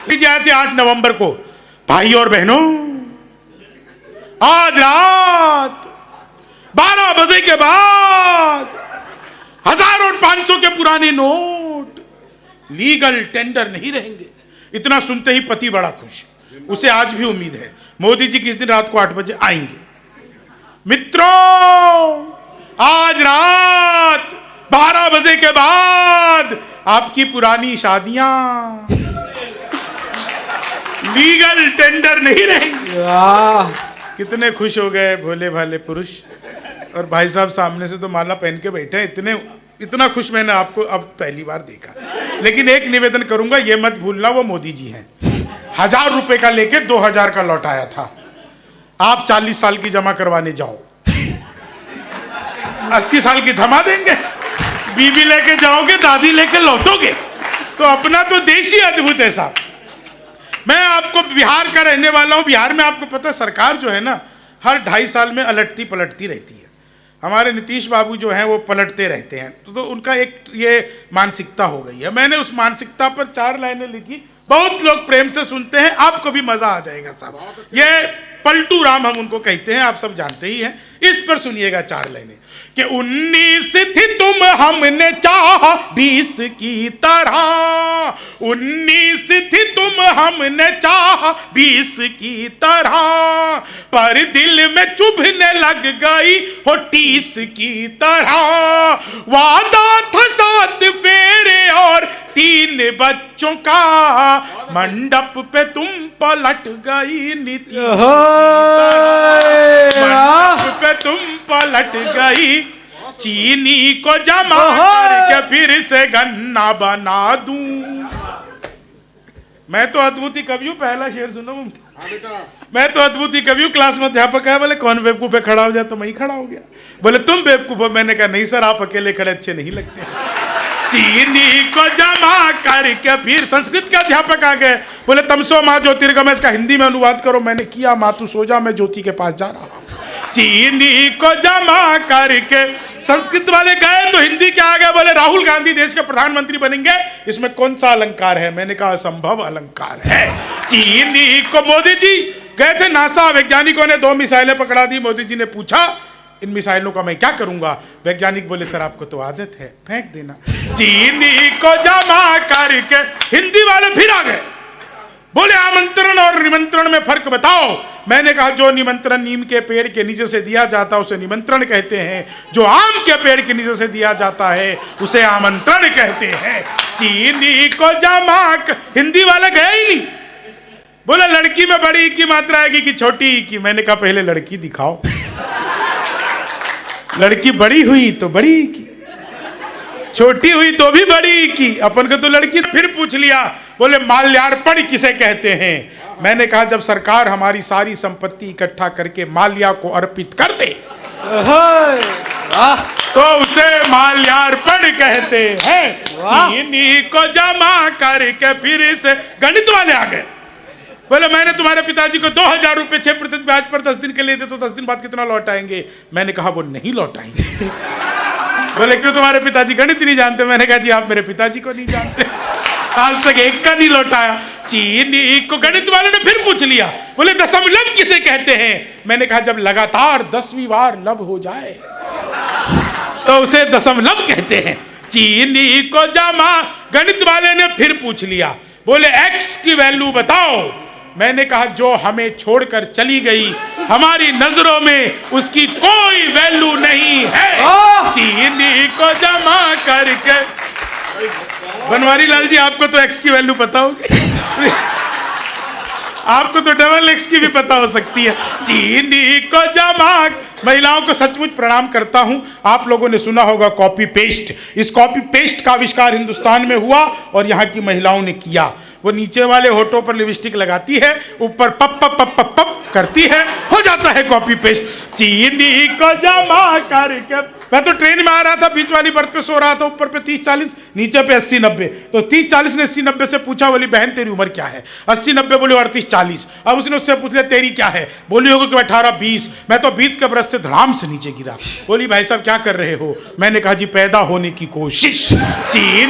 आए थे 8 नवंबर को। भाई और बहनों, आज रात 12 बजे के बाद 1000 और 500 के पुराने नोट लीगल टेंडर नहीं रहेंगे। इतना सुनते ही पति बड़ा खुश। उसे आज भी उम्मीद है मोदी जी किस दिन रात को 8 बजे आएंगे। मित्रों, आज रात 12 बजे के बाद आपकी पुरानी शादियां लीगल टेंडर नहीं रहेंगे। कितने खुश हो गए भोले भाले पुरुष। और भाई साहब सामने से तो माला पहन के बैठे हैं। इतना खुश मैंने आपको अब पहली बार देखा। लेकिन एक निवेदन करूंगा, ये मत भूलना वो मोदी जी हैं। 1000 रुपए का लेके 2000 का लौटाया था। आप 40 साल की जमा करवाने जाओ, 80 साल की थमा देंगे। बीबी लेके जाओगे, दादी लेके लौटोगे। तो अपना तो देश ही अद्भुत है साहब। मैं आपको बिहार का रहने वाला हूं। बिहार में आपको पता है सरकार जो है ना, हर 2.5 साल में अलटती पलटती रहती है। हमारे नीतीश बाबू जो हैं वो पलटते रहते हैं। तो उनका एक ये मानसिकता हो गई है। मैंने उस मानसिकता पर 4 लाइनें लिखी। बहुत लोग प्रेम से सुनते हैं, आपको भी मजा आ जाएगा साहब। ये पलटू राम हम उनको कहते हैं, आप सब जानते ही हैं। इस पर सुनिएगा 4 लाइनें कि 19 थी तुम हमने चाह 20 की तरह। 19 थी तुम हमने चाह 20 की तरह, पर दिल में चुभने लग गई हो 30 की तरह। वादा था 7 फेरे और 3 बच्चों का, मंडप पे तुम पलट गई नीति। मंडप पे तुम पलट गई, चीनी को जमा करके फिर से गन्ना बना दूं। मैं तो अद्भुती कवि हूं। पहला शेर सुनो। मैं तो अद्भुती कवि हूं। क्लास में अध्यापक है, बोले कौन बेवकूफ है खड़ा हो जाए, तो मैं ही खड़ा हो गया। बोले तुम बेवकूफ हो। मैंने कहा नहीं सर, आप अकेले खड़े अच्छे नहीं लगते। चीनी को जमा करके फिर संस्कृत के अध्यापक आ गए। बोले तमसो माँ ज्योतिर्गमय, इसका हिंदी में अनुवाद करो। मैंने किया। माँ तू सो जा, मैं ज्योति के पास जा रहा हूं। चीनी को जमा करके संस्कृत वाले गए तो हिंदी क्या आ गया। बोले राहुल गांधी देश के प्रधानमंत्री बनेंगे, इसमें कौन सा अलंकार है। मैंने कहा असंभव अलंकार है। चीनी को मोदी जी गए थे, नासा वैज्ञानिकों ने 2 मिसाइलें पकड़ा दी। मोदी जी ने पूछा इन मिसाइलों का मैं क्या करूंगा। वैज्ञानिक बोले सर आपको तो आदत है, फेंक देना। चीनी को जमा करके हिंदी वाले फिर आ गए। बोले आमंत्रण और निमंत्रण में फर्क बताओ। मैंने कहा जो निमंत्रण नीम के पेड़ के नीचे से दिया जाता है उसे निमंत्रण कहते हैं, जो आम के पेड़ के नीचे से दिया जाता है उसे आमंत्रण कहते हैं। चीनी को जमा हिंदी वाले गए ही नहीं। बोले लड़की में बड़ी की मात्रा आएगी कि छोटी की। मैंने कहा पहले लड़की दिखाओ। लड़की बड़ी हुई तो बड़ी की, छोटी हुई तो भी बड़ी की। अपन को तो लड़की। फिर पूछ लिया, बोले माल्यार्पण किसे कहते हैं। मैंने कहा जब सरकार हमारी सारी संपत्ति इकट्ठा करके माल्या को अर्पित कर दे तो उसे माल्यार्पण कहते हैं। चीनी को जमा करके फिर से गणित वाले आ गए। बोले मैंने तुम्हारे पिताजी को 2000 रुपए 6% ब्याज पर 10 दिन के लिए दे, तो 10 दिन बाद कितना लौटाएंगे। मैंने कहा वो नहीं लौटाएंगे। बोले क्यों, तुम्हारे पिताजी गणित नहीं जानते। मैंने कहा जी आप मेरे पिताजी को नहीं जानते, आज तक एक का नहीं लौटाया। चीनी को गणित वाले ने फिर पूछ लिया। बोले दशमलव किसे कहते हैं। मैंने कहा जब लगातार 10वीं बार लब हो जाए तो उसे दशमलव कहते हैं। चीनी को जमा गणित वाले ने फिर पूछ लिया। बोले x की वैल्यू बताओ। मैंने कहा जो हमें छोड़कर चली गई, हमारी नजरों में उसकी कोई वैल्यू नहीं है। चीनी को जमा करके। बनवारी लाल जी आपको तो x की वैल्यू पता होगी। आपको तो डबल x की भी पता हो सकती है। चीनी को जमा। महिलाओं को सचमुच प्रणाम करता हूं। आप लोगों ने सुना होगा कॉपी पेस्ट। इस कॉपी पेस्ट का आविष्कार हिंदुस्तान में हुआ और यहाँ की महिलाओं ने किया। वो नीचे वाले होठों पर लिपस्टिक लगाती है, ऊपर पप पप पप पप पप करती है, हो जाता है कॉपी पेस्ट। चीनी को जमा करके। मैं तो ट्रेन में आ रहा था, बीच वाली बर्थ पे सो रहा था, ऊपर पे 30-40, नीचे पे 80-90। तो 30-40 ने 80-90 से पूछा, बोली बहन तेरी उम्र क्या है। 80-90 बोली 38-40। अब उसने उससे पूछ लिया तेरी क्या है। बोली होगी कि 18-20। मैं तो 20 के ब्रश से धड़ाम से नीचे गिरा। बोली भाई साहब क्या कर रहे हो। मैंने कहा जी पैदा होने की कोशिश। चीन